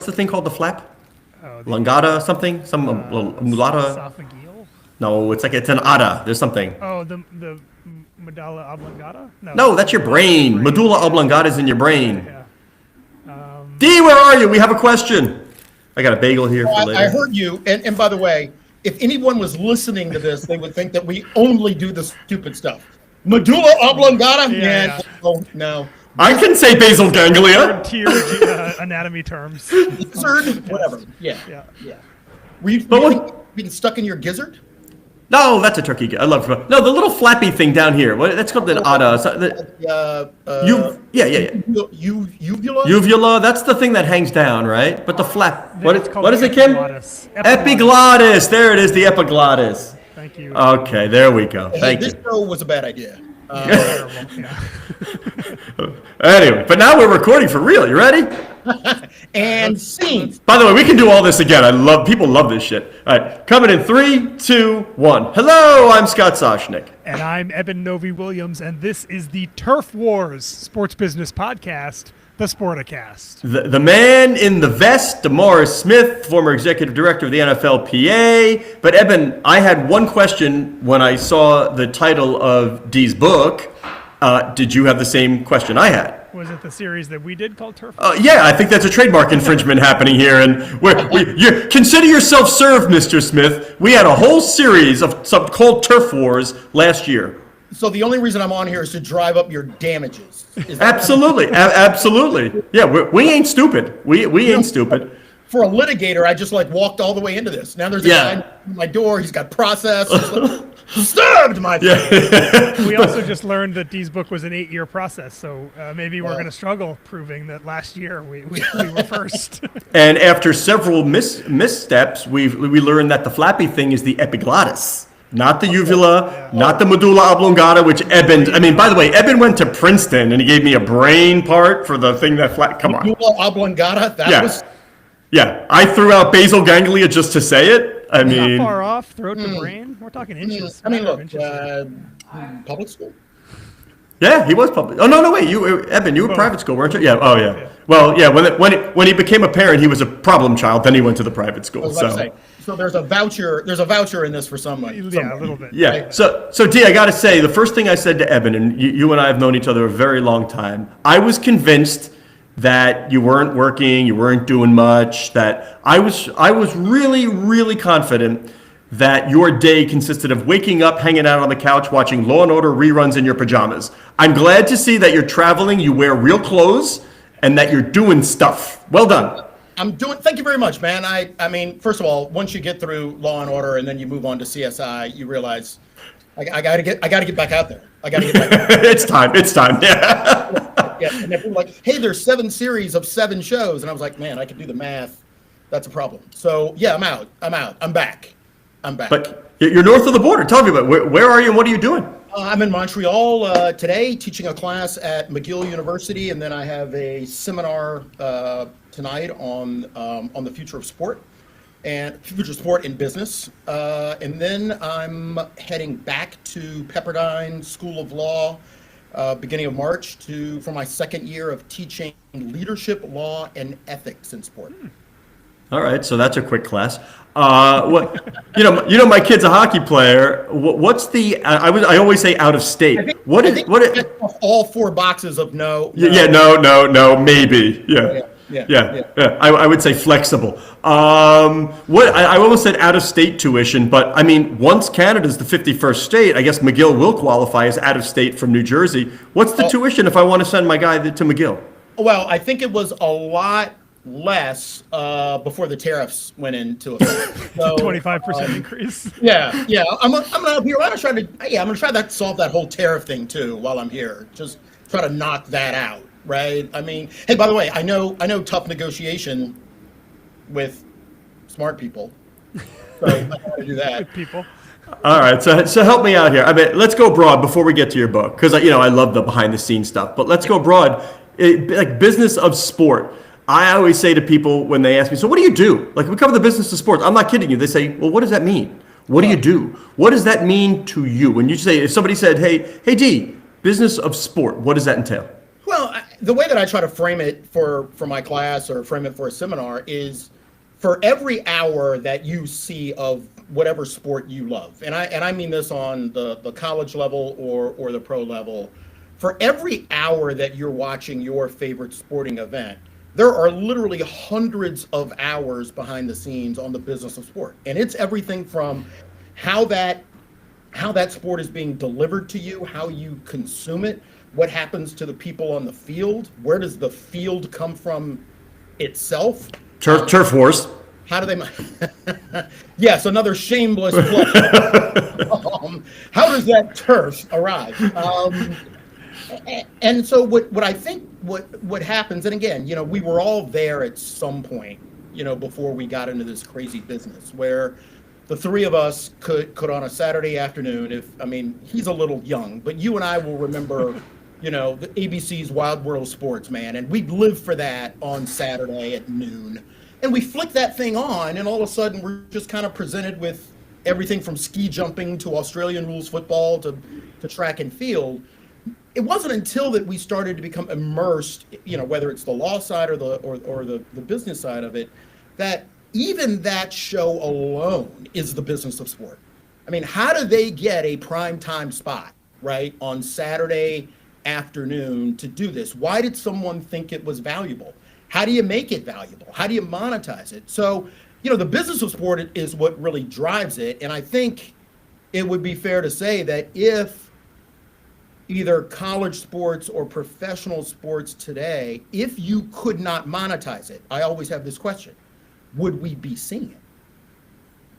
the thing called the flap? Oh, Lungata something? Mulata? esophageal. No, it's an ada. There's something. Oh, the medulla oblongata. No, that's your brain. Medulla oblongata is in your brain. Yeah. D, where are you? We have a question. I got a bagel here for later. I heard you. And by the way, if anyone was listening to this, they would think that we only do the stupid stuff. Medulla oblongata? Yeah. No. I can say basal ganglia. Tier anatomy terms. Gizzard? Whatever. Yeah. Were you being stuck in your gizzard? No, that's a turkey. I love it. No, the little flappy thing down here. That's called an ada. Uvula? Uvula. That's the thing that hangs down, right? But the flap. What is it, Kim? Epiglottis. Epiglottis. There it is, the epiglottis. Thank you. Okay, there we go. Thank you. This show was a bad idea. Terrible. Yeah. Anyway, but now we're recording for real. You ready? And scene. By the way, we can do all this again. People love this shit. All right, coming in 3, 2, 1. Hello, I'm Scott Soshnick. And I'm Eben Novi-Williams, and this is the Turf Wars Sports Business Podcast, the Sporticast. The man in the vest, DeMaurice Smith, former executive director of the NFLPA. But Eben, I had one question when I saw the title of D's book. Did you have the same question I had? Was it the series that we did called Turf? Yeah, I think that's a trademark infringement happening here. And you consider yourself served, Mr. Smith. We had a whole series of something called Turf Wars last year. So the only reason I'm on here is to drive up your damages. Absolutely. Absolutely. Yeah, we ain't stupid. We ain't stupid. For a litigator, I just walked all the way into this. Now there's a guy at my door. He's got process. Disturbed, my friend. We also just learned that Dee's book was an 8-year process, so maybe we're going to struggle proving that last year we were first. And after several missteps, we learned that the flappy thing is the epiglottis, not the uvula, not the medulla oblongata, which Eben. I mean, by the way, Eben went to Princeton and he gave me a brain part for the thing that Come on. Medulla oblongata. Yeah, I threw out basal ganglia just to say it. I mean, not far off. Throat to brain. We're talking inches. I mean, look, public school. Yeah, he was public. Oh no, wait, Eben, you were private school, weren't you? Yeah. Oh yeah. Well, yeah. When he became a parent, he was a problem child. Then he went to the private school. So there's a voucher. There's a voucher in this for somebody. Yeah, a little bit. Yeah. Right? So D, I got to say, the first thing I said to Eben, and you and I have known each other a very long time. I was convinced that you weren't working, you weren't doing much. That I was really, really confident that your day consisted of waking up, hanging out on the couch, watching Law & Order reruns in your pajamas. I'm glad to see that you're traveling, you wear real clothes, and that you're doing stuff. Well done. Thank you very much, man. I mean, first of all, once you get through Law & Order and then you move on to CSI, you realize I gotta get back out there. I gotta get back out there. It's time. Yeah. Yeah. And people were like, hey, there's 7 series of 7 shows. And I was like, man, I can do the math. That's a problem. So yeah, I'm out. I'm back. But you're north of the border. Tell me about where are you and what are you doing? I'm in Montreal today, teaching a class at McGill University, and then I have a seminar tonight on the future of sport and future sport in business. And then I'm heading back to Pepperdine School of Law, beginning of March, for my second year of teaching leadership, law, and ethics in sport. All right, so that's a quick class. My kid's a hockey player. What's the? I always say out of state. I think all 4 boxes of no. No, maybe. Yeah. I would say flexible. I almost said out of state tuition, but I mean, once Canada's the 51st state, I guess McGill will qualify as out of state from New Jersey. What's the tuition if I want to send my guy to McGill? Well, I think it was a lot less before the tariffs went into effect. So, 25% increase. Yeah. I'm gonna be around I'm gonna try to solve that whole tariff thing too while I'm here. Just try to knock that out, right? I mean, hey, by the way, I know tough negotiation with smart people. So I got to do that. Good people. All right, so help me out here. I mean, let's go broad before we get to your book, because I love the behind the scenes stuff. But let's go broad, like business of sport. I always say to people when they ask me, so what do you do? Like, we cover the business of sports. I'm not kidding you. They say, well, what does that mean? What do you do? What does that mean to you? When you say, if somebody said, hey, D, business of sport, what does that entail? Well, the way that I try to frame it for my class or frame it for a seminar is for every hour that you see of whatever sport you love, and I mean this on the college level or the pro level, for every hour that you're watching your favorite sporting event, there are literally hundreds of hours behind the scenes on the business of sport. And it's everything from how that sport is being delivered to you, how you consume it, what happens to the people on the field, where does the field come from itself? Turf wars. How do they? Yes, another shameless plug. How does that turf arrive? And so what I think what happens, and again, we were all there at some point, before we got into this crazy business where the three of us could on a Saturday afternoon, he's a little young, but you and I will remember, the ABC's Wild World of Sports, man, and we'd live for that on Saturday at noon. And we flick that thing on, and all of a sudden we're just kind of presented with everything from ski jumping to Australian rules football to track and field. It wasn't until that we started to become immersed, whether it's the law side or the business side of it, that even that show alone is the business of sport. How do they get a prime time spot, right, on Saturday afternoon to do this? Why did someone think it was valuable? How do you make it valuable? How do you monetize it? So, the business of sport is what really drives it. And I think it would be fair to say that if either college sports or professional sports today, if you could not monetize it, I always have this question, would we be seeing it?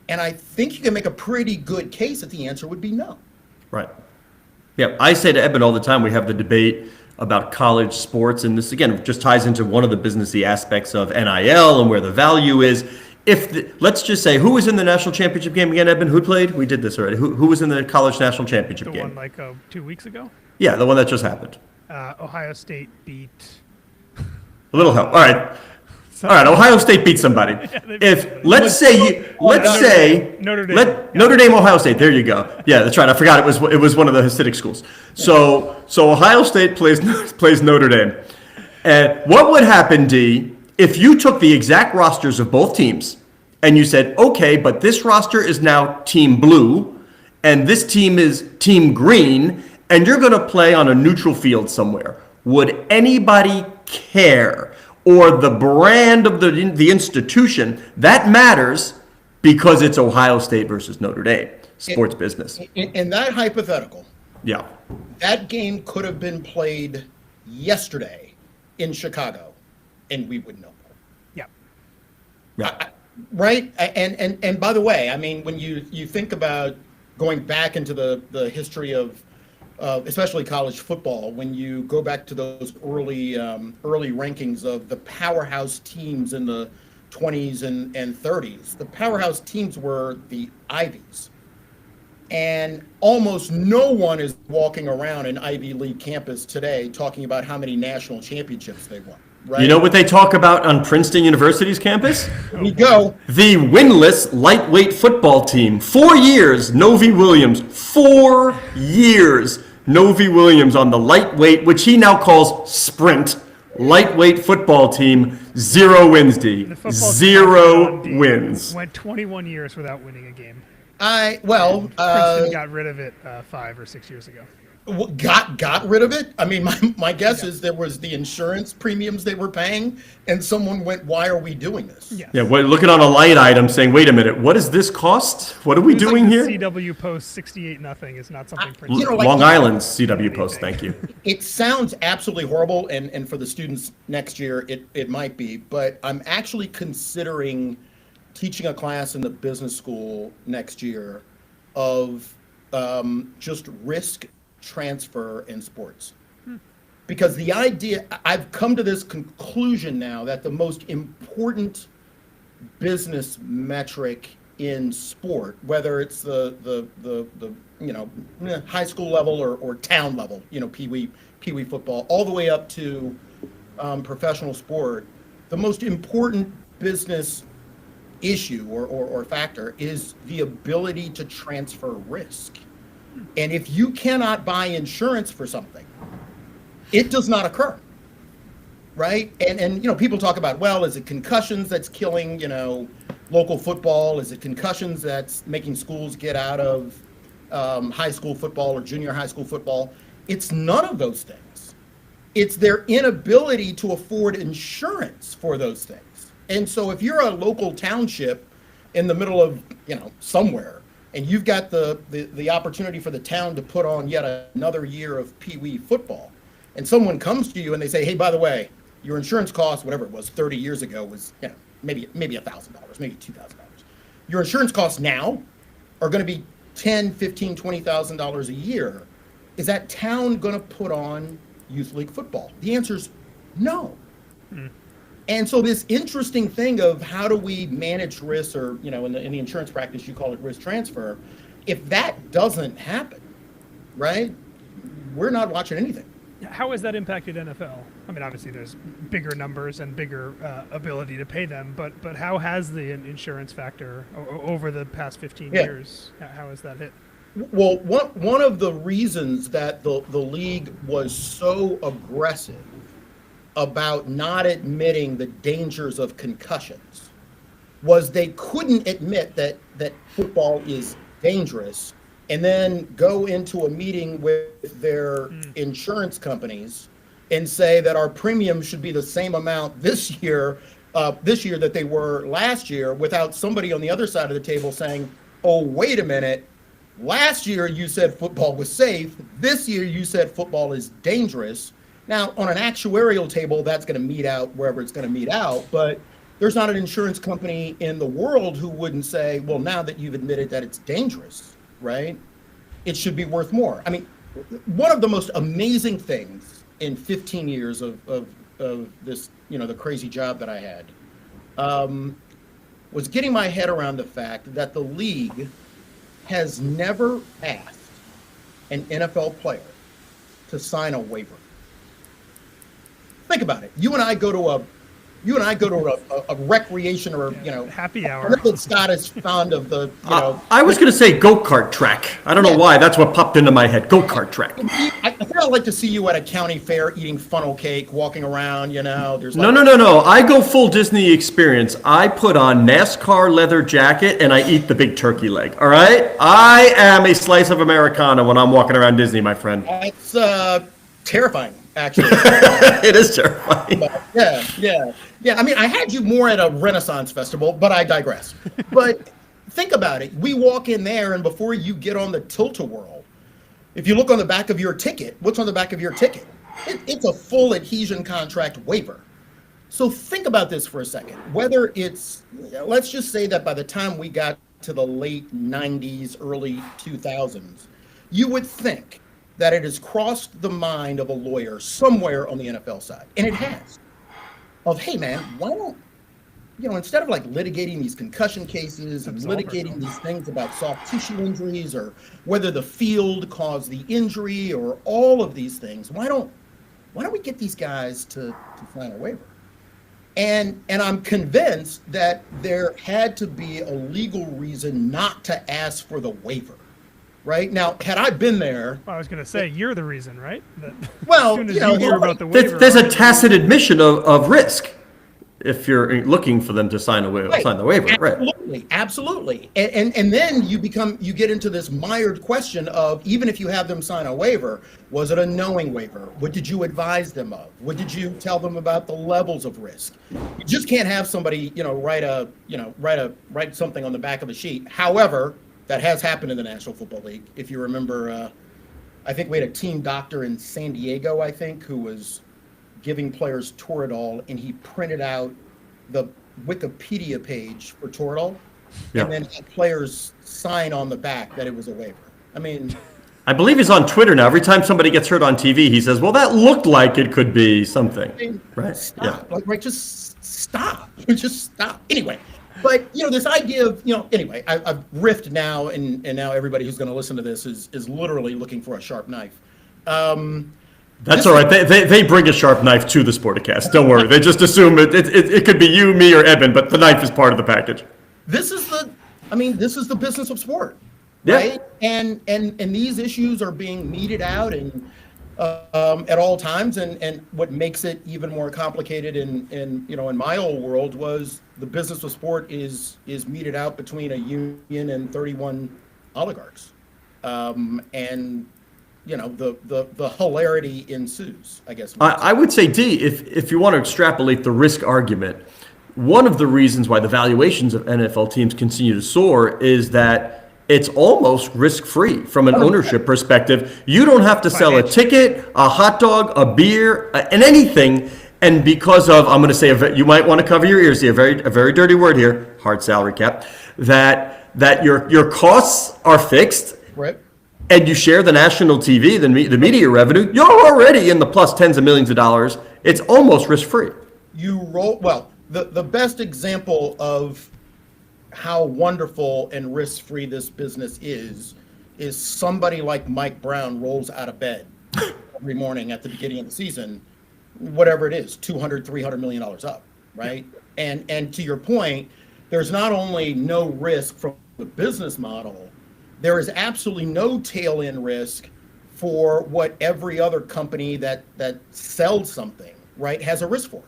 And I think you can make a pretty good case that the answer would be no. Right. Yeah, I say to Eben all the time, we have the debate about college sports, and this again just ties into one of the businessy aspects of NIL and where the value is. Let's just say, who was in the national championship game again, Eben? Who played? We did this already. Who was in the college national championship game? The one 2 weeks ago? Yeah, the one that just happened. Ohio State beat. A little help. All right. Ohio State beat somebody. Let's say Notre Dame. Notre Dame, Ohio State. There you go. Yeah, that's right. I forgot it was one of the Hasidic schools. So Ohio State plays Notre Dame. And what would happen, D, if you took the exact rosters of both teams and you said, okay, but this roster is now Team Blue and this team is Team Green, and you're going to play on a neutral field somewhere? Would anybody care? Or the brand of the institution, that matters because it's Ohio State versus Notre Dame, sports business. In that hypothetical, Yeah. that game could have been played yesterday in Chicago, and we would know. Yeah. Right? And by the way, when you think about going back into the history of especially college football, when you go back to those early rankings of the powerhouse teams in the 20s and 30s, the powerhouse teams were the Ivies. And almost no one is walking around an Ivy League campus today talking about how many national championships they won. Right? You know what they talk about on Princeton University's campus? We go. The winless lightweight football team. 4 years, Novi Williams. 4 years, Novi Williams on the lightweight, which he now calls sprint, lightweight football team. 0 wins, D. The football 0 team wins. Went 21 years without winning a game. Princeton got rid of it 5 or 6 years ago. Got rid of it? My guess is there was the insurance premiums they were paying, and someone went, "Why are we doing this?" Yes. Yeah, looking on a light item saying, wait a minute, what does this cost? What are we doing here? CW Post 68-0 is not something Princeton. Long Island CW Post, thank you. It sounds absolutely horrible, and for the students next year, it might be, but I'm actually considering teaching a class in the business school next year of just risk transfer in sports. Because the idea, I've come to this conclusion now that the most important business metric in sport, whether it's the high school level or town level, pee-wee football, all the way up to professional sport, the most important business issue or factor is the ability to transfer risk. And if you cannot buy insurance for something, it does not occur. right? And people talk about, well, is it concussions that's killing local football? Is it concussions that's making schools get out of high school football or junior high school football? It's none of those things. It's their inability to afford insurance for those things. And so if you're a local township in the middle of somewhere, and you've got the opportunity for the town to put on yet another year of Pee Wee football, and someone comes to you and they say, hey, by the way, your insurance cost, whatever it was 30 years ago, was maybe $1,000, maybe $2,000. Your insurance costs now are going to be $10,000, $15,000, $20,000 a year. Is that town going to put on youth league football? The answer is no. And so this interesting thing of how do we manage risk, or in the insurance practice you call it risk transfer, if that doesn't happen, right, we're not watching anything. How has that impacted NFL? I mean, obviously there's bigger numbers and bigger ability to pay them, but how has the insurance factor over the past 15 years, how has that hit? Well, one of the reasons that the league was so aggressive about not admitting the dangers of concussions was they couldn't admit that football is dangerous and then go into a meeting with their insurance companies and say that our premiums should be the same amount this year that they were last year, without somebody on the other side of the table saying, oh, wait a minute, last year you said football was safe, this year you said football is dangerous. Now, on an actuarial table, that's going to meet out wherever it's going to meet out, but there's not an insurance company in the world who wouldn't say, well, now that you've admitted that it's dangerous, right, it should be worth more. I mean, one of the most amazing things in 15 years of this, the crazy job that I had, was getting my head around the fact that the league has never asked an NFL player to sign a waiver. Think about it. You and I go to a recreation or happy hour. I know that Scott is fond of the I was going to say go-kart track. I don't know why. That's what popped into my head. Go-kart track. I think I'd like to see you at a county fair eating funnel cake, walking around. There's No. I go full Disney experience. I put on NASCAR leather jacket and I eat the big turkey leg. All right. I am a slice of Americana when I'm walking around Disney, my friend. It's terrifying, actually. It is terrifying. But yeah. I mean, I had you more at a Renaissance festival, but I digress. But think about it. We walk in there, and before you get on the Tilt-A-Whirl, if you look on the back of your ticket, what's on the back of your ticket? It's a full adhesion contract waiver. So think about this for a second. Whether it's, let's just say that by the time we got to the late 90s, early 2000s, you would think that it has crossed the mind of a lawyer somewhere on the NFL side, and it has, of, hey man, why don't, instead of like litigating these concussion cases and litigating these things about soft tissue injuries or whether the field caused the injury or all of these things, why don't we get these guys to sign a waiver? And I'm convinced that there had to be a legal reason not to ask for the waiver. Right now, had I been there, I was going to say you're the reason, right? Well, as soon as you hear about the waiver, there's a tacit admission of risk if you're looking for them to sign the waiver, right? Absolutely. And then you get into this mired question of, even if you have them sign a waiver, was it a knowing waiver? What did you advise them of? What did you tell them about the levels of risk? You just can't have somebody, write something on the back of a sheet. However, that has happened in the National Football League. If you remember, I think we had a team doctor in San Diego, who was giving players Toradol, and he printed out the Wikipedia page for Toradol, and then had players sign on the back that it was a waiver. I mean, I believe he's on Twitter now. Every time somebody gets hurt on TV, he says, well, that looked like it could be something. Right? Stop. Just stop. Just stop. Anyway. But, this idea of, anyway, I've riffed now, and now everybody who's going to listen to this is literally looking for a sharp knife. That's all right. They bring a sharp knife to the Sporticast. Don't worry. They just assume it could be you, me, or Eben, but the knife is part of the package. This is the business of sport, Yeah. right? And these issues are being meted out, and at all times. And what makes it even more complicated in my old world was the business of sport is meted out between a union and 31 oligarchs. And the hilarity ensues, I guess. I would say, D, if you want to extrapolate the risk argument, one of the reasons why the valuations of NFL teams continue to soar is that it's almost risk-free from an ownership perspective. You don't have to sell a ticket, a hot dog, a beer, and anything. And because of, I'm going to say, you might want to cover your ears here, a very dirty word here, hard salary cap, that your costs are fixed. Right. And you share the national TV, the media revenue, you're already in the plus tens of millions of dollars. It's almost risk-free. The best example of how wonderful and risk-free this business is somebody like Mike Brown rolls out of bed every morning at the beginning of the season, whatever it is, $200-300 million up, right? And to your point, there's not only no risk from the business model, there is absolutely no tail-end risk for what every other company that sells something, right, has a risk for.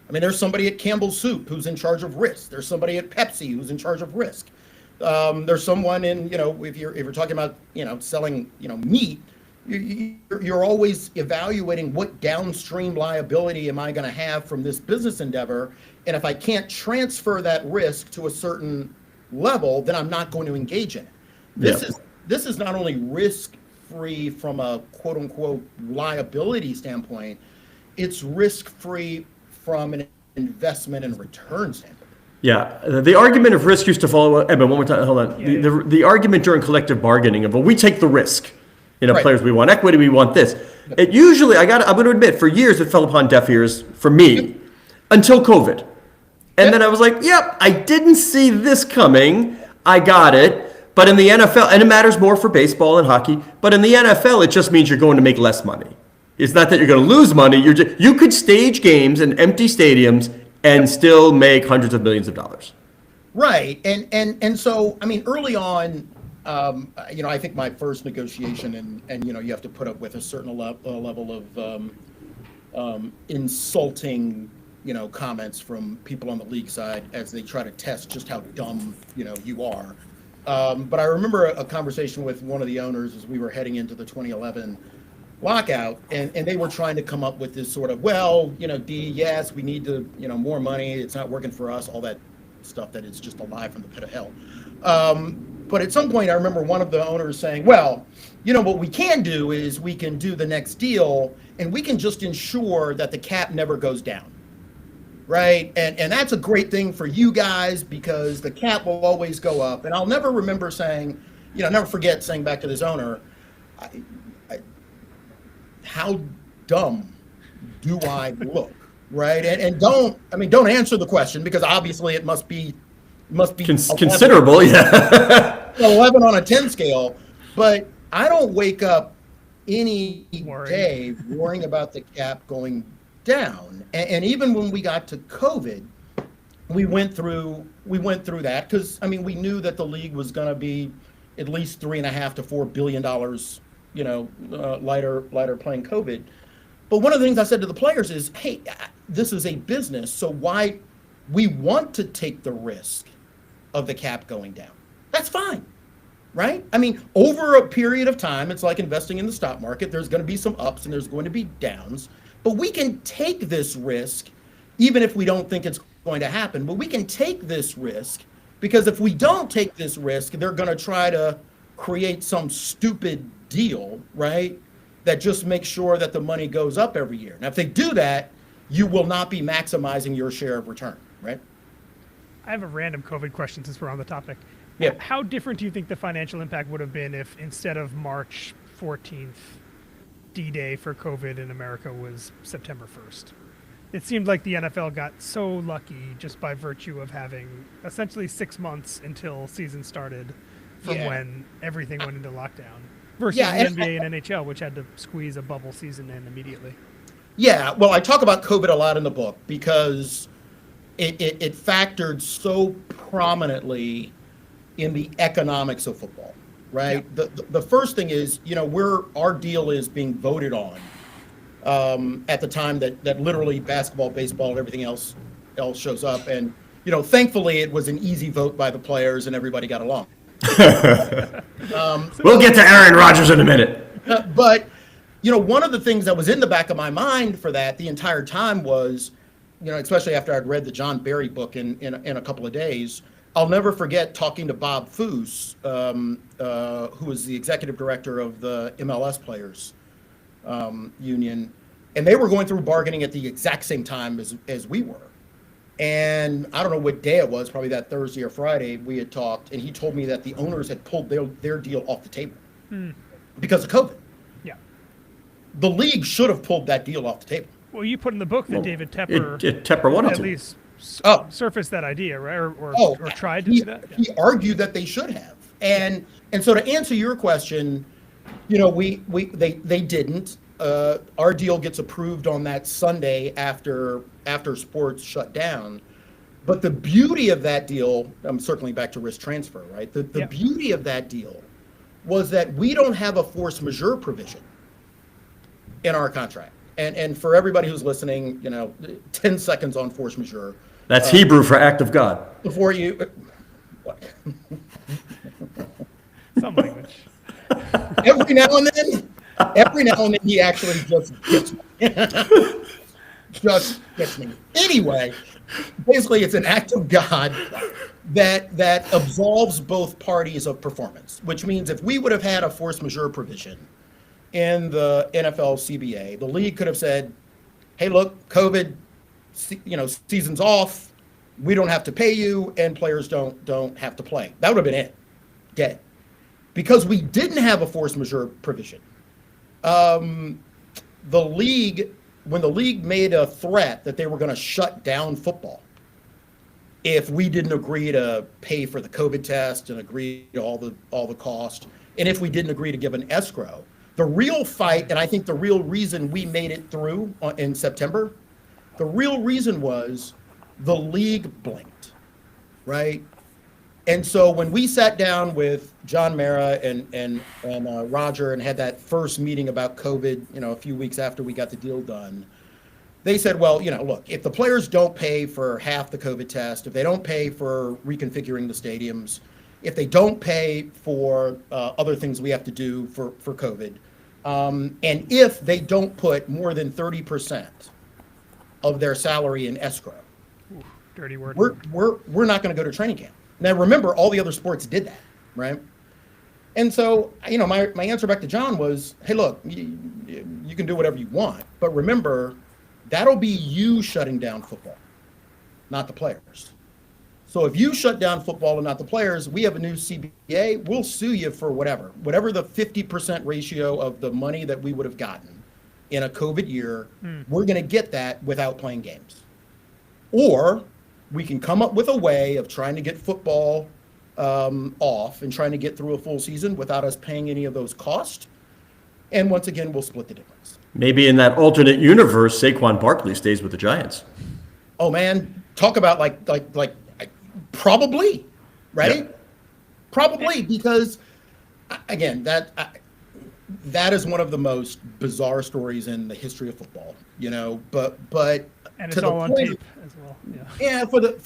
I mean, there's somebody at Campbell's Soup who's in charge of risk. There's somebody at Pepsi who's in charge of risk. There's someone in, if you're talking about, selling, meat, you're always evaluating what downstream liability am I going to have from this business endeavor. And if I can't transfer that risk to a certain level, then I'm not going to engage in it. This is not only risk-free from a quote-unquote liability standpoint, it's risk-free from an investment and return standpoint. Yeah, the argument of risk used to follow. Eben, one more time. Hold on. The argument during collective bargaining of, well, we take the risk. Right. Players, we want equity, we want this. It usually, I'm going to admit, for years it fell upon deaf ears for me until COVID, and then I was like, yep, I didn't see this coming. I got it. But in the NFL, and it matters more for baseball and hockey, but in the NFL, it just means you're going to make less money. It's not that you're going to lose money. You could stage games in empty stadiums and still make hundreds of millions of dollars. Right. And so, I mean, early on, I think my first negotiation and you have to put up with a certain level of insulting, comments from people on the league side as they try to test just how dumb, you are. But I remember a conversation with one of the owners as we were heading into the 2011 lockout, and they were trying to come up with this sort of, D, yes, we need to, more money. It's not working for us, all that stuff that is just a lie from the pit of hell. But at some point, I remember one of the owners saying, well, what we can do is we can do the next deal, and we can just ensure that the cap never goes down. Right. And that's a great thing for you guys because the cap will always go up. And I'll never remember saying, never forget saying back to this owner, how dumb do I look? Right. And don't answer the question because obviously it must be considerable. Yeah. 11 on a 10 scale. But I don't wake up any day worrying about the cap going down. And even when we got to COVID, we went through that because we knew that the league was going to be at least $3.5 to $4 billion, lighter playing COVID. But one of the things I said to the players is, hey, this is a business, so why we want to take the risk of the cap going down. That's fine, right? Over a period of time, it's like investing in the stock market. There's going to be some ups and there's going to be downs. But we can take this risk, even if we don't think it's going to happen. But we can take this risk because if we don't take this risk, they're going to try to create some stupid deal, right? That just makes sure that the money goes up every year. Now, if they do that, you will not be maximizing your share of return, right? I have a random COVID question since we're on the topic. Yeah. How different do you think the financial impact would have been if instead of March 14th, D-Day for COVID in America was September 1st? It seemed like the NFL got so lucky just by virtue of having essentially 6 months until season started from when everything went into lockdown versus the NBA and NHL, which had to squeeze a bubble season in immediately. Yeah, well, I talk about COVID a lot in the book because it factored so prominently in the economics of football, right? Yeah. The first thing is, our deal is being voted on at the time that literally basketball, baseball, and everything else shows up. And thankfully, it was an easy vote by the players, and everybody got along. We'll get to Aaron Rodgers in a minute. But one of the things that was in the back of my mind for that the entire time was, especially after I'd read the John Barry book in a couple of days, I'll never forget talking to Bob Foose, who was the executive director of the MLS Players Union, and they were going through bargaining at the exact same time as we were. And I don't know what day it was, probably that Thursday or Friday, we had talked, and he told me that the owners had pulled their deal off the table because of COVID. Yeah. The league should have pulled that deal off the table. Well, you put in the book that David Tepper Tepper wanted at to. least surfaced that idea, right? Or tried to do that. Yeah. He argued that they should have. And so to answer your question, they didn't. Our deal gets approved on that Sunday after sports shut down. But the beauty of that deal, I'm circling back to risk transfer, right? The beauty of that deal was that we don't have a force majeure provision in our contract. And for everybody who's listening, 10 seconds on force majeure. That's Hebrew for act of God. Before you, what? Some language. Every now and then he actually just gets me. Anyway, basically it's an act of God that absolves both parties of performance, which means if we would have had a force majeure provision in the NFL CBA, the league could have said, hey, look, COVID, season's off, we don't have to pay you, and players don't have to play. That would have been it. Dead. Because we didn't have a force majeure provision. When the league made a threat that they were going to shut down football if we didn't agree to pay for the COVID test and agree to all the cost, and if we didn't agree to give an escrow, the real fight, and I think the real reason we made it through in September, the real reason was the league blinked, right? And so when we sat down with John Mara and Roger and had that first meeting about COVID, a few weeks after we got the deal done, they said, well, look, if the players don't pay for half the COVID test, if they don't pay for reconfiguring the stadiums, if they don't pay for other things we have to do for COVID, and if they don't put more than 30% of their salary in escrow, Ooh, dirty word. we're not going to go to training camp. Now, remember, all the other sports did that, right? And so, my answer back to John was, hey, look, you can do whatever you want, but remember, that'll be you shutting down football, not the players. So if you shut down football and not the players, we have a new CBA, we'll sue you for whatever the 50% ratio of the money that we would have gotten in a COVID year, we're going to get that without playing games. Or we can come up with a way of trying to get football off and trying to get through a full season without us paying any of those costs. And once again, we'll split the difference. Maybe in that alternate universe, Saquon Barkley stays with the Giants. Oh man, talk about like probably, right? Yeah. Probably, because again, that is one of the most bizarre stories in the history of football, but And it's all on tape as well. Yeah, for the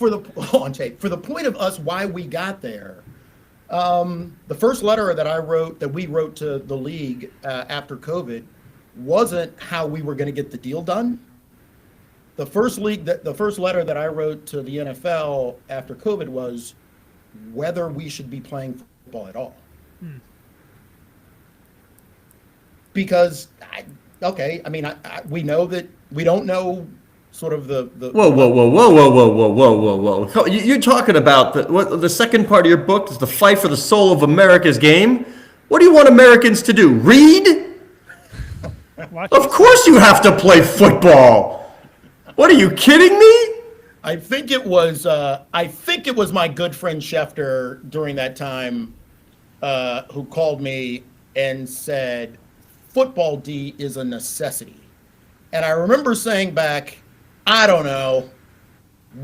on tape. For the point of us why we got there, the first letter that we wrote to the league after COVID wasn't how we were going to get the deal done. The first letter that I wrote to the NFL after COVID was whether we should be playing football at all. Because we know that we don't know sort of the Whoa. You're talking about the second part of your book is the fight for the soul of America's game. What do you want Americans to do? Read? Of course you have to play football. What are you kidding me? I think it was my good friend Schefter during that time who called me and said, football D is a necessity. And I remember saying back, I don't know,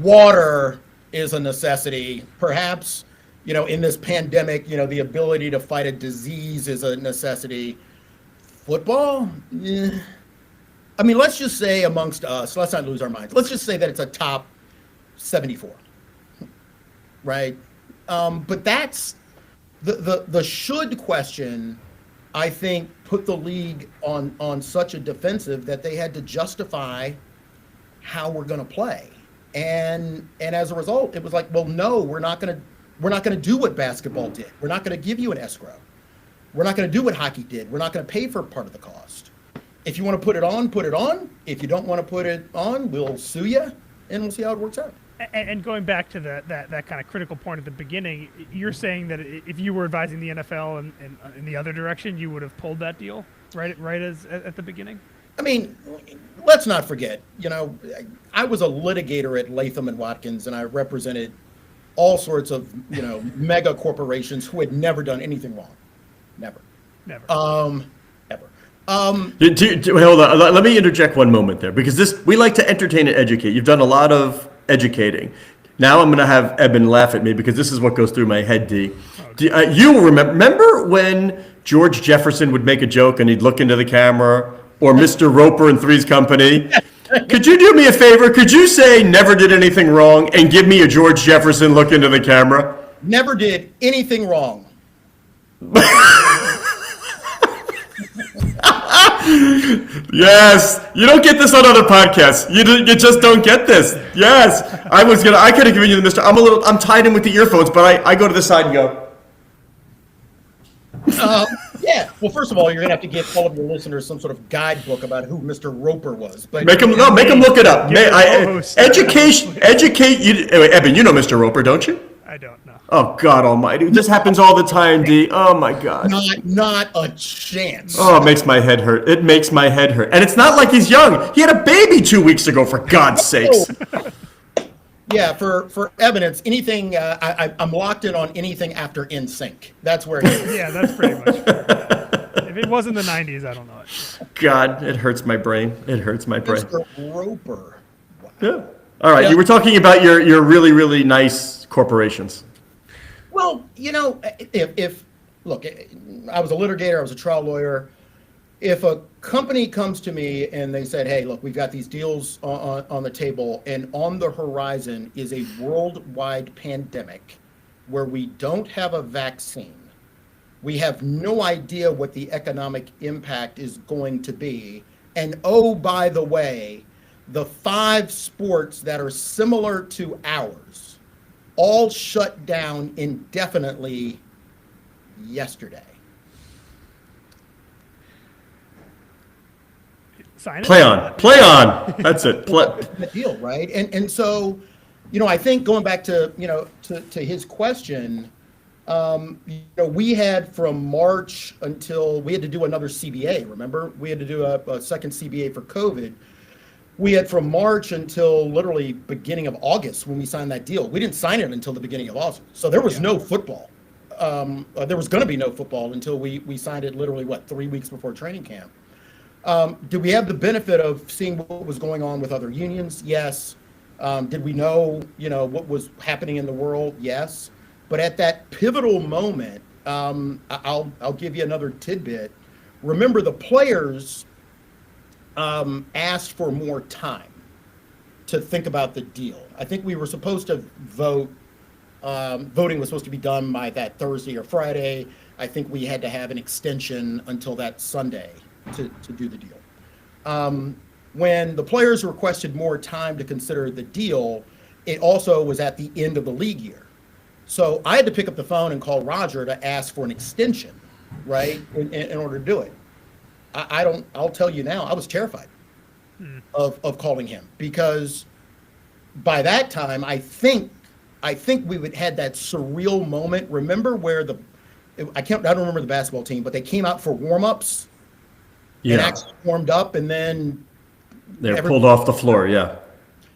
water is a necessity. Perhaps, in this pandemic, the ability to fight a disease is a necessity. Football? I mean, let's just say amongst us, let's not lose our minds. Let's just say that it's a top 74, right? But that's the should question, I think, put the league on such a defensive that they had to justify how we're going to play. And as a result, it was like, well, no, we're not going to do what basketball did. We're not going to give you an escrow. We're not going to do what hockey did. We're not going to pay for part of the cost. If you want to put it on, put it on. If you don't want to put it on, we'll sue you, and we'll see how it works out. And going back to that kind of critical point at the beginning, you're saying that if you were advising the NFL and in the other direction, you would have pulled that deal right as at the beginning? I mean, let's not forget, I was a litigator at Latham and Watkins, and I represented all sorts of, mega corporations who had never done anything wrong. Never. Never. Ever. Hold on. Let me interject one moment there, because we like to entertain and educate. You've done a lot of educating. Now I'm going to have Eben laugh at me, because this is what goes through my head, D. You will remember when George Jefferson would make a joke and he'd look into the camera, or Mr. Roper in Three's Company? Could you do me a favor? Could you say never did anything wrong and give me a George Jefferson look into the camera? Never did anything wrong. Yes, you don't get this on other podcasts. You just don't get this. Yes, I could have given you the Mr. I'm tied in with the earphones, but I go to the side and go. Yeah. Well, first of all, you're gonna have to give all of your listeners some sort of guidebook about who Mr. Roper was. But Make them look it up. Educate you. Wait, Eben, you know Mr. Roper, don't you? I don't know. Oh God Almighty! This happens all the time, D. Oh my God. Not a chance. Oh, it makes my head hurt. It makes my head hurt. And it's not like he's young. He had a baby 2 weeks ago, for God's sakes. Yeah, for evidence, anything, I'm locked in on anything after NSYNC. That's where he is. Yeah, that's pretty much fair. If it was in the 90s, I don't know it. God, it hurts my brain. It hurts my brain. Mr. Roper. Wow. Yeah. All right, Yeah. you were talking about your really, really nice corporations. Well, if look, I was a litigator, I was a trial lawyer. If a company comes to me and they said, hey, look, we've got these deals on the table, and on the horizon is a worldwide pandemic where we don't have a vaccine, we have no idea what the economic impact is going to be, and oh, by the way, the 5 sports that are similar to ours all shut down indefinitely yesterday. Sign it. Play on. That's it. The deal, right? And so, I think going back to to his question, we had from March until we had to do another CBA. Remember, we had to do a second CBA for COVID. We had from March until literally beginning of August when we signed that deal. We didn't sign it until the beginning of August, so there was no football. There was going to be no football until we signed it literally 3 weeks before training camp. Did we have the benefit of seeing what was going on with other unions? Yes. Did we know, what was happening in the world? Yes. But at that pivotal moment, I'll give you another tidbit. Remember, the players asked for more time to think about the deal. I think we were supposed to vote. Voting was supposed to be done by that Thursday or Friday. I think we had to have an extension until that Sunday to do the deal. When the players requested more time to consider the deal, it also was at the end of the league year. So I had to pick up the phone and call Roger to ask for an extension, right, in order to do it. I'll tell you now, I was terrified of calling him, because by that time, I think we would had that surreal moment. Remember where I don't remember the basketball team, but they came out for warm-ups. And Yeah. actually warmed up, and then They're pulled off the floor, yeah.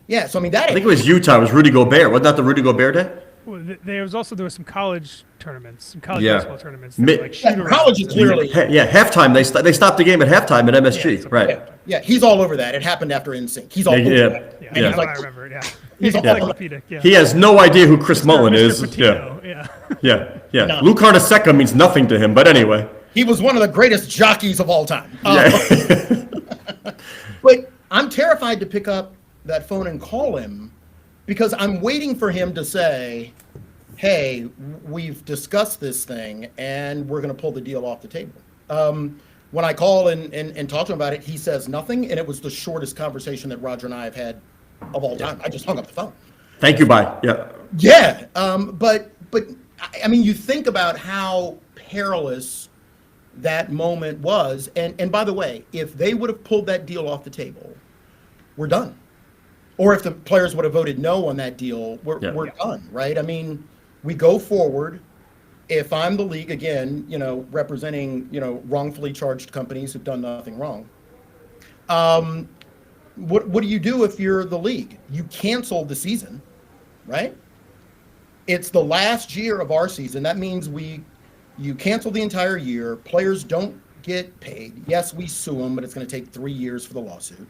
yeah. So I mean I think it was Utah. It was Rudy Gobert. Wasn't that the Rudy Gobert day? Well, there was some college tournaments, some college Yeah. basketball tournaments. Mi- That were like shoot-arounds. college is clearly Yeah, halftime. They stopped the game at halftime at MSG, right? yeah. He's all over that. It happened after NSYNC. He's all over Yeah. that. Yeah, And yeah. he's like, I remember. Yeah, he's all encyclopedic. Yeah, He has no idea who Chris Mullen Mr. is. Yeah, Patino, yeah. yeah. No. Lou Carnesecca means nothing to him, but anyway. he was one of the greatest jockeys of all time. But I'm terrified to pick up that phone and call him because I'm waiting for him to say, hey, we've discussed this thing and we're going to pull the deal off the table. When I call and talk to him about it, he says nothing. And it was the shortest conversation that Roger and I have had of all time. I just hung up the phone. Thank you, bye. Yeah. Yeah. But I mean, you think about how perilous that moment was. And by the way, if they would have pulled that deal off the table, we're done. Or if the players would have voted no on that deal, we're done, right? I mean, we go forward. If I'm the league, again, representing, wrongfully charged companies who've done nothing wrong, what do you do if you're the league? You cancel the season, right? It's the last year of our season. That means you cancel the entire year. Players don't get paid. Yes, we sue them, but it's going to take 3 years for the lawsuit.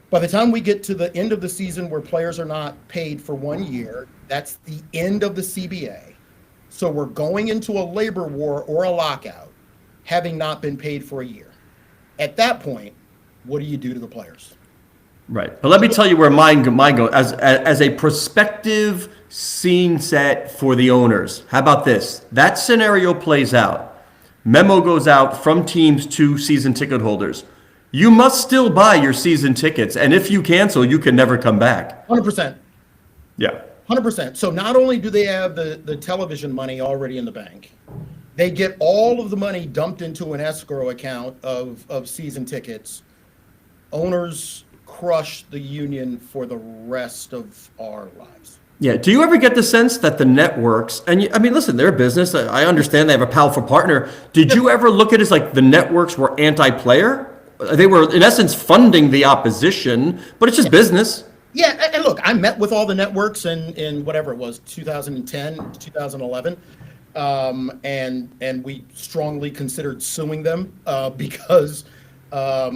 By the time we get to the end of the season where players are not paid for 1 year, that's the end of the CBA. So we're going into a labor war or a lockout, having not been paid for a year. At that point, what do you do to the players? Right. But let me tell you where mine goes. As a prospective scene set for the owners, how about this? That scenario plays out. Memo goes out from teams to season ticket holders. You must still buy your season tickets, and if you cancel, you can never come back. 100%. Yeah. 100%. So not only do they have the television money already in the bank, they get all of the money dumped into an escrow account of season tickets. Owners crush the union for the rest of our lives. Yeah. Do you ever get the sense that the networks, and I mean, listen, they're a business. I understand they have a powerful partner. Did you ever look at it as like the networks were anti-player? They were, in essence, funding the opposition, but it's just business. Yeah, and look, I met with all the networks in whatever it was, 2010, 2011, and we strongly considered suing them because of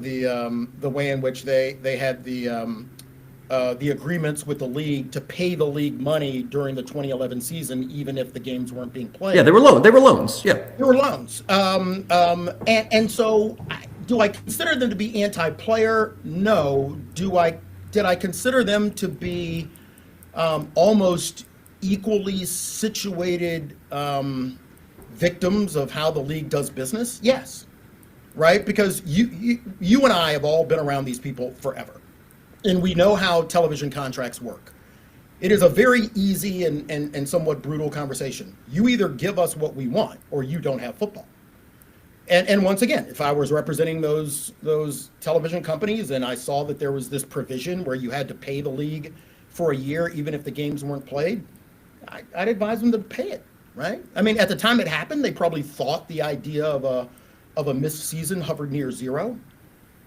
the way in which they had the agreements with the league to pay the league money during the 2011 season, even if the games weren't being played. Yeah, they were loans. They were loans. Yeah, they were loans. And so, do I consider them to be anti-player? No. Did I consider them to be almost equally situated victims of how the league does business? Yes. Right? Because you and I have all been around these people forever. And we know how television contracts work. It is a very easy and somewhat brutal conversation. You either give us what we want or you don't have football. And once again, if I was representing those television companies and I saw that there was this provision where you had to pay the league for a year even if the games weren't played, I'd advise them to pay it, right? I mean, at the time it happened, they probably thought the idea of a missed season hovered near zero.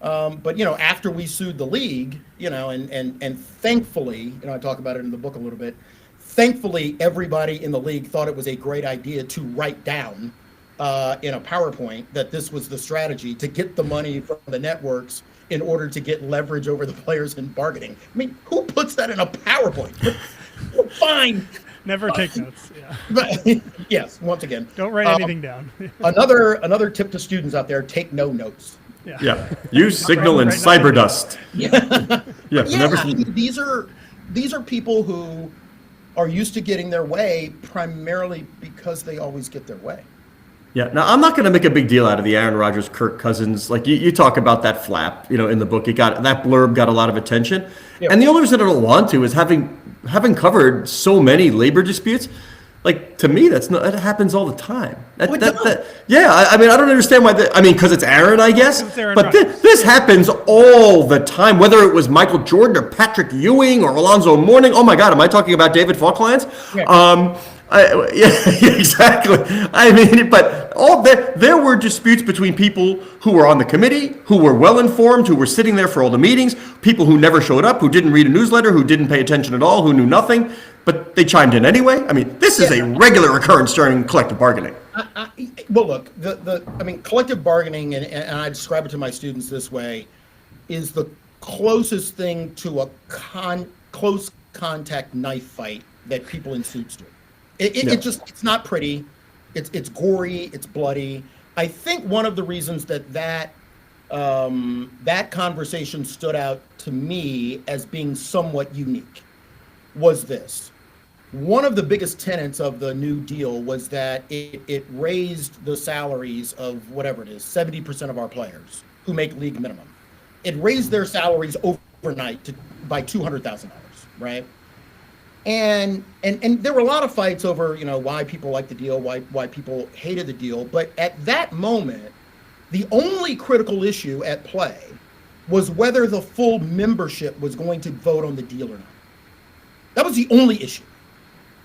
But after we sued the league, and thankfully, I talk about it in the book a little bit. Thankfully, everybody in the league thought it was a great idea to write down in a PowerPoint that this was the strategy to get the money from the networks in order to get leverage over the players in bargaining. I mean, who puts that in a PowerPoint? Fine. Never take notes. Yeah. But yes, once again, don't write anything down. Another tip to students out there: take no notes. Yeah. Use Signal and Cyberdust. These are people who are used to getting their way primarily because they always get their way. Yeah. Now, I'm not going to make a big deal out of the Aaron Rodgers, Kirk Cousins. Like you talk about that flap, in the book, that blurb got a lot of attention. Yeah. And the only reason I don't want to is having covered so many labor disputes. Like, to me, that happens all the time. I mean, I don't understand why. Because it's Aaron, I guess. But this happens all the time. Whether it was Michael Jordan or Patrick Ewing or Alonzo Mourning. Oh my God, am I talking about David Falklands? Yeah. Exactly. I mean, but there were disputes between people who were on the committee, who were well informed, who were sitting there for all the meetings, people who never showed up, who didn't read a newsletter, who didn't pay attention at all, who knew nothing, but they chimed in anyway. I mean, this is a regular occurrence during collective bargaining. Well, look, collective bargaining, and I describe it to my students this way, is the closest thing to a close contact knife fight that people in suits do. It's not pretty. It's gory. It's bloody. I think one of the reasons that that conversation stood out to me as being somewhat unique was this. One of the biggest tenets of the New Deal was that it raised the salaries of whatever it is, 70% of our players who make league minimum. It raised their salaries overnight by $200,000, right? And there were a lot of fights over, why people liked the deal, why people hated the deal. But at that moment, the only critical issue at play was whether the full membership was going to vote on the deal or not. That was the only issue.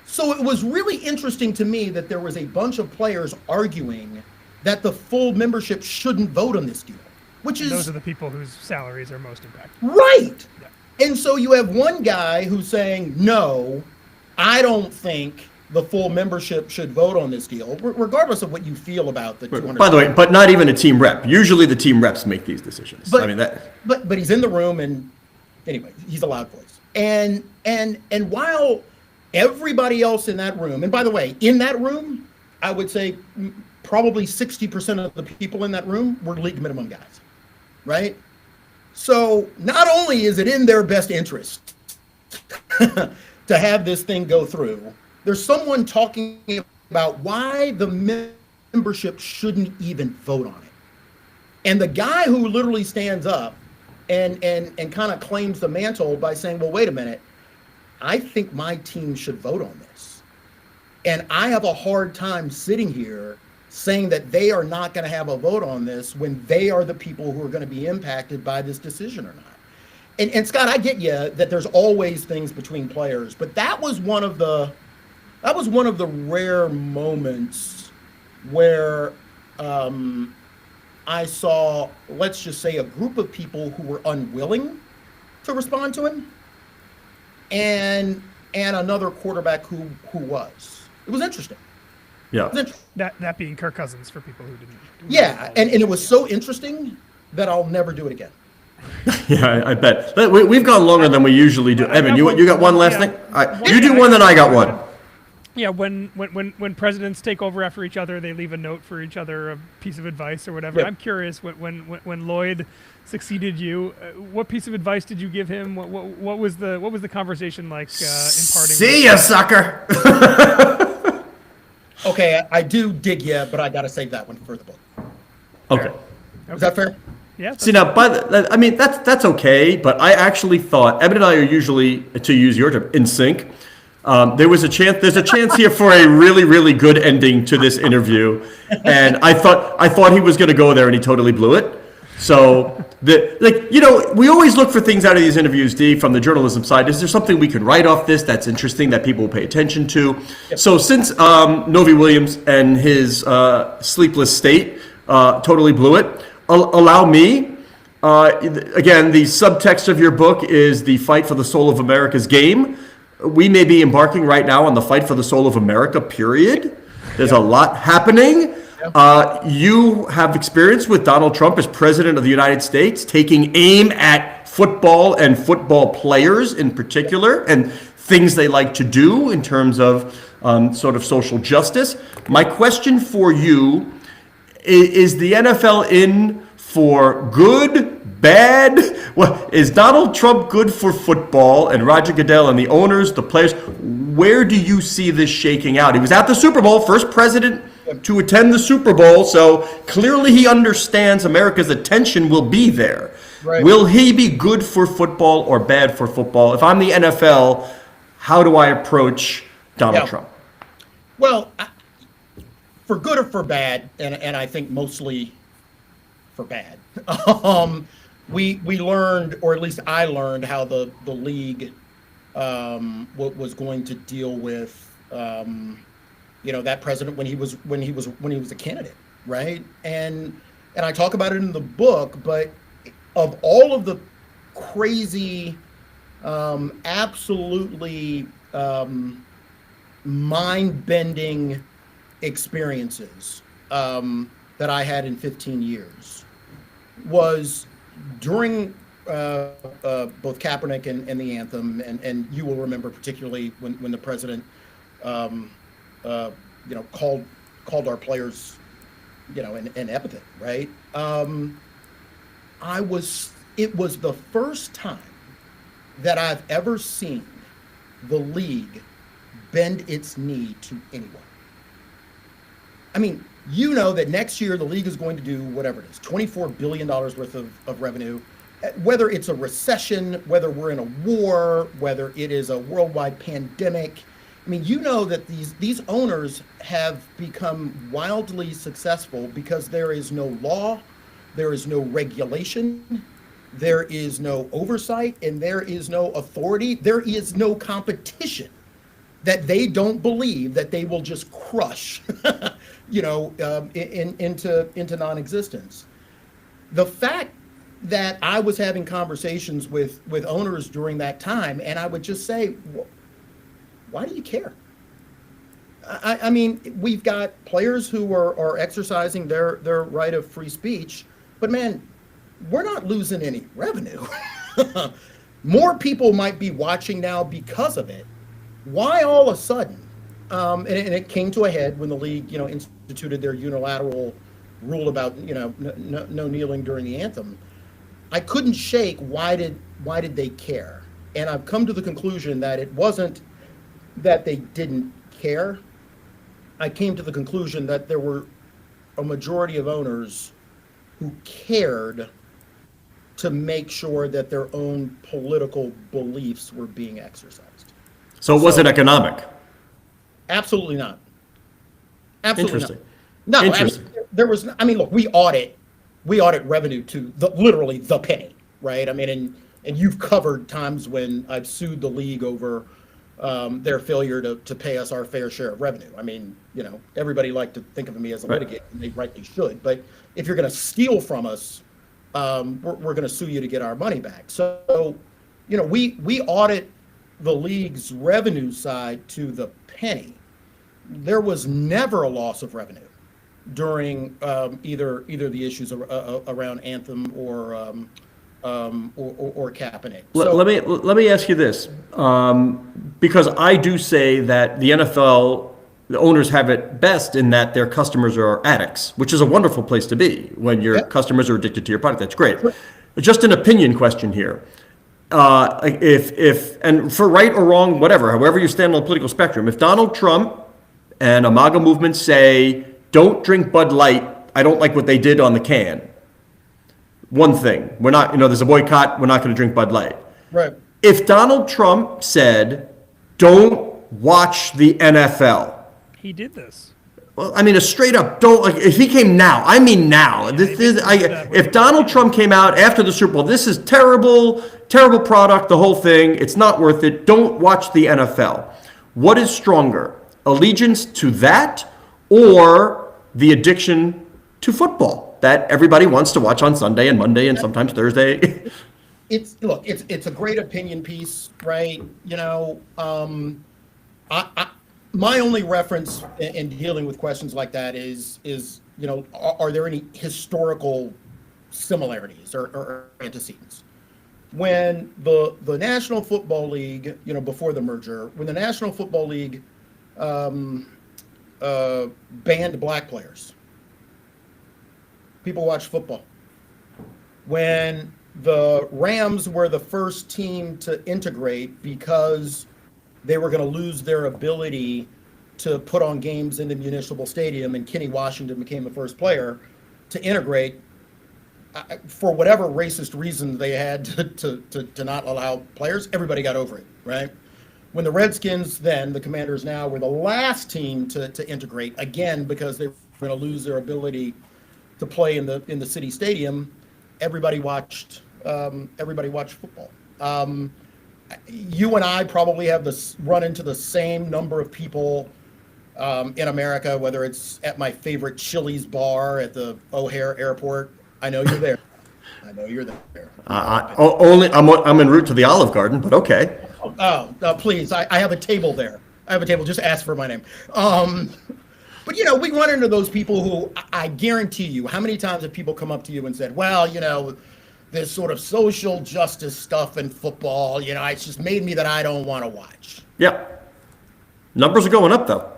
So it was really interesting to me that there was a bunch of players arguing that the full membership shouldn't vote on this deal, which is Those are the people whose salaries are most impacted. right. Yeah. And so you have one guy who's saying, no, I don't think the full membership should vote on this deal, regardless of what you feel about the 200. By the way, but not even a team rep. Usually the team reps make these decisions. But, I mean that. But he's in the room, and anyway, he's a loud voice. And while everybody else in that room, and by the way, in that room, I would say probably 60% of the people in that room were league minimum guys, right? So not only is it in their best interest to have this thing go through, there's someone talking about why the membership shouldn't even vote on it. And the guy who literally stands up and kind of claims the mantle by saying, well, wait a minute, I think my team should vote on this. And I have a hard time sitting here saying that they are not going to have a vote on this when they are the people who are going to be impacted by this decision or not. And Scott, I get you that there's always things between players, but that was one of the rare moments where I saw, let's just say, a group of people who were unwilling to respond to him, and another quarterback who was. It was interesting. Yeah. It was interesting. That being Kirk Cousins for people who didn't. Yeah, and it was so interesting that I'll never do it again. Yeah, I bet. We've gone longer than we usually do. Evan, you got one last thing? Yeah. You do one, then I got one. Yeah, when presidents take over after each other, they leave a note for each other, a piece of advice or whatever. Yep. I'm curious, when Lloyd succeeded you, what piece of advice did you give him? What was the conversation like imparting? See ya, sucker. Okay, I do dig you, but I got to save that one for the book. Okay. Is that fair? Yeah. See now, I mean that's okay, but I actually thought Evan and I are usually, to use your term, in sync. There's a chance here for a really, really good ending to this interview, and I thought he was going to go there, and he totally blew it. So we always look for things out of these interviews, D, from the journalism side. Is there something we could write off this that's interesting that people will pay attention to? Yep. So since Novi Williams and his sleepless state totally blew it, allow me. Again, the subtext of your book is the fight for the soul of America's game. We may be embarking right now on the fight for the soul of America, period. There's a lot happening. You have experience with Donald Trump as president of the United States, taking aim at football and football players in particular, and things they like to do in terms of sort of social justice. My question for you is the NFL in for good, bad? Well, is Donald Trump good for football, and Roger Goodell and the owners, the players? Where do you see this shaking out? He was at the Super Bowl, first president to attend the Super Bowl, so clearly he understands America's attention will be there. Right. Will he be good for football or bad for football? If I'm the NFL, how do I approach Donald Trump? Well, for good or for bad, and I think mostly for bad, we learned, or at least I learned, how the league was going to deal with that president when he was a candidate, right? And I talk about it in the book, but of all of the crazy, absolutely mind-bending experiences that I had in 15 years was during both Kaepernick and the anthem, and you will remember particularly when the president called our players an epithet, right? it was the first time that I've ever seen the league bend its knee to anyone. I mean, you know that next year the league is going to do whatever it is, $24 billion worth of revenue. Whether it's a recession, whether we're in a war, whether it is a worldwide pandemic. I mean, you know that these owners have become wildly successful because there is no law, there is no regulation, there is no oversight, and there is no authority. There is no competition that they don't believe that they will just crush, into non-existence. The fact that I was having conversations with owners during that time, and I would just say, why do you care? I mean, we've got players who are exercising their right of free speech, but man, we're not losing any revenue. More people might be watching now because of it. Why all of a sudden? And it came to a head when the league, instituted their unilateral rule about, no kneeling during the anthem. I couldn't shake why did they care? And I've come to the conclusion that it wasn't that they didn't care. I came to the conclusion that there were a majority of owners who cared to make sure that their own political beliefs were being exercised. So it wasn't economic. Absolutely not. Absolutely Interesting. not. No, Interesting. Look, we audit revenue to literally the penny, right? I mean, and you've covered times when I've sued the league over their failure to pay us our fair share of revenue. I mean, everybody like to think of me as a litigant, and they rightly should. But if you're going to steal from us, we're going to sue you to get our money back. So, we audit the league's revenue side to the penny. There was never a loss of revenue during either the issues around Anthem or Kaepernick. So, Let me ask you this, because I do say that the NFL, the owners have it best in that their customers are addicts, which is a wonderful place to be when your customers are addicted to your product. That's great. Just an opinion question here. If and for right or wrong, whatever, however you stand on the political spectrum, if Donald Trump and a MAGA movement say, don't drink Bud Light, I don't like what they did on the can. One thing, we're not, there's a boycott, we're not going to drink Bud Light. right. If Donald Trump said, don't watch the NFL, He did this. well, I mean, a straight up don't, like, if he came now, if Donald Trump came out after the Super Bowl, this is terrible, terrible product, the whole thing, it's not worth it, don't watch the NFL. What is stronger, allegiance to that or the addiction to football that everybody wants to watch on Sunday and Monday and sometimes Thursday? It's a great opinion piece, right? My only reference in dealing with questions like that is are there any historical similarities or antecedents? When the National Football League, before the merger, when the National Football League banned black players, people watched football. When the Rams were the first team to integrate because they were going to lose their ability to put on games in the Municipal Stadium, and Kenny Washington became the first player to integrate, for whatever racist reason they had to not allow players, everybody got over it, right? When the Redskins, then the Commanders now, were the last team to integrate, again because they were going to lose their ability to play in the city stadium, everybody watched football. You and I probably have run into the same number of people in America, whether it's at my favorite Chili's bar at the O'Hare Airport. I know you're there. I'm en route to the Olive Garden, but okay. Please, I have a table there. Just ask for my name. But we run into those people who I guarantee you, how many times have people come up to you and said, well, this sort of social justice stuff in football, it's just made me that I don't want to watch. Yeah. Numbers are going up though.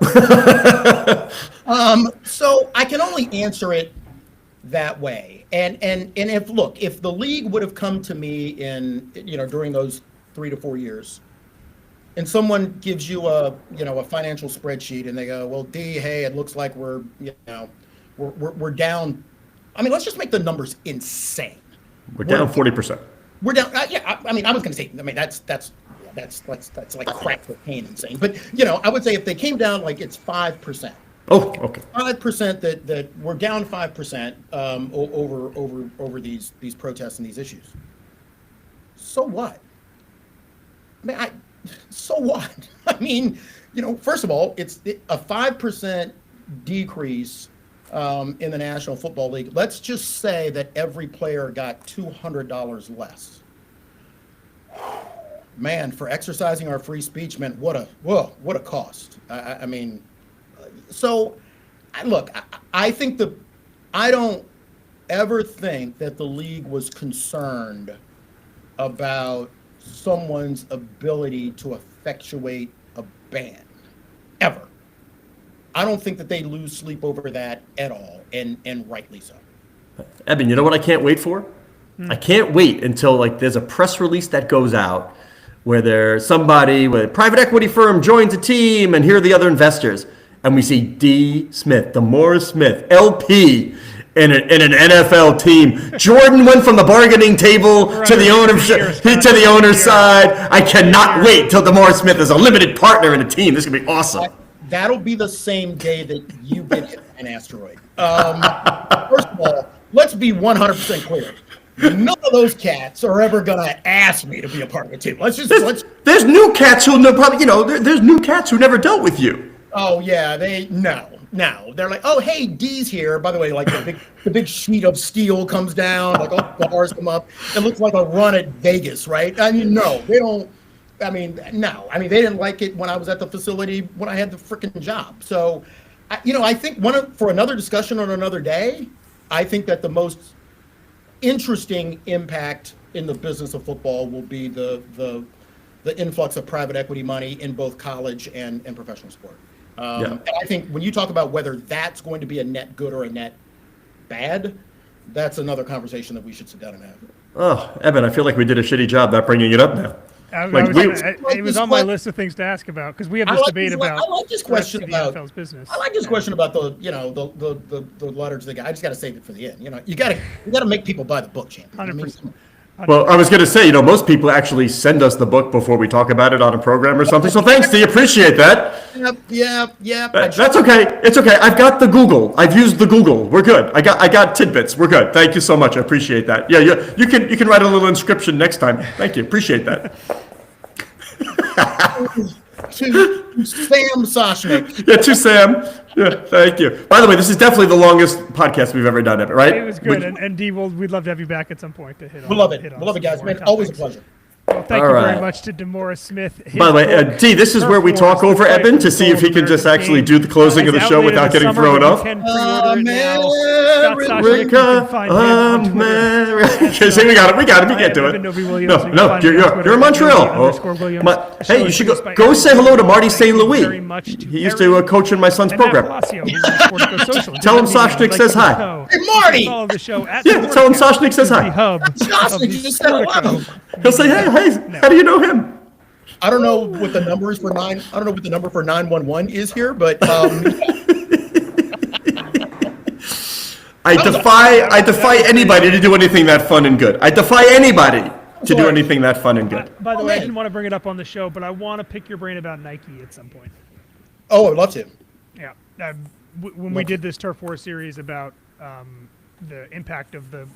So I can only answer it that way. And if the league would have come to me during those 3 to 4 years, and someone gives you a financial spreadsheet and they go, well, D, hey, it looks like we're down. I mean, let's just make the numbers insane. We're down 40%. We're down. I mean, I was going to say, I mean, that's like crack cocaine insane. But I would say if they came down, like it's 5%. Oh, okay. 5% that we're down 5% over these protests and these issues. So what? I mean, so what? I mean, first of all, it's a 5% decrease in the National Football League. Let's just say that every player got $200 less. Man, for exercising our free speech, man, what a cost. I mean, so look, I think I don't ever think that the league was concerned about someone's ability to effectuate a ban, ever. I don't think that they lose sleep over that at all, and rightly so. Eben, you know what I can't wait for? I can't wait until there's a press release that goes out where there's somebody with a private equity firm joins a team, and here are the other investors, and we see D. Smith, DeMaurice Smith, LP, in an NFL team. Jordan went from the bargaining table to the owner's side. I cannot wait till DeMaurice Smith is a limited partner in a team. This is gonna be awesome. That'll be the same day that you get hit by an asteroid. First of all, let's be 100% clear. None of those cats are ever gonna ask me to be a part of a team. There's new cats who there's new cats who never dealt with you. Oh yeah, no. They're like, oh hey, D's here. By the way, like the big sheet of steel comes down, like all the bars come up. It looks like a run at Vegas, right? I mean, no, they don't. I mean, no. I mean, they didn't like it when I was at the facility when I had the freaking job. So, I think for another discussion on another day, I think that the most interesting impact in the business of football will be the influx of private equity money in both college and professional sport. And I think when you talk about whether that's going to be a net good or a net bad, that's another conversation that we should sit down and have. Oh, Eben, I feel like we did a shitty job not bringing it up now. It was on my list of things to ask about because we have this debate about. I like this question about NFL's business. I like this question about the letter to the guy. I just got to save it for the end. You got to make people buy the book, champion. 100%. Well, I was going to say, most people actually send us the book before we talk about it on a program or something. So thanks, Dee. Appreciate that. Yeah. That's okay. It's okay. I've got the Google. I've used the Google. We're good. I got tidbits. We're good. Thank you so much. I appreciate that. Yeah. You can write a little inscription next time. Thank you. Appreciate that. To Sam Soshnick. Yeah, to Sam. Yeah, thank you. By the way, this is definitely the longest podcast we've ever done, right? It was good, and Dee, we'd love to have you back at some point to hit on. We'll love it, guys. Man, always a pleasure. Well, thank you very much to DeMaurice Smith. By the way, Dee, this is where we talk over Eben to see if he can just actually do the closing of the show without getting thrown off. America, America. See, we got it. We can't do it. No, you're in Montreal. Hey, you should go say hello to Marty St. Louis. He used to coach in my son's program. Tell him Soshnick says hi. Hey, Marty! Yeah, tell him Soshnick says hi. Soshnick, you just said hello. He'll say, hey, how do you know him? I don't know what the number is for 911 is here, but I defy anybody to do anything that fun and good. I defy anybody to do anything that fun and good. By the way, I didn't want to bring it up on the show, but I want to pick your brain about Nike at some point. Oh, I'd love to. Yeah. When we did this Turf War series about the impact of the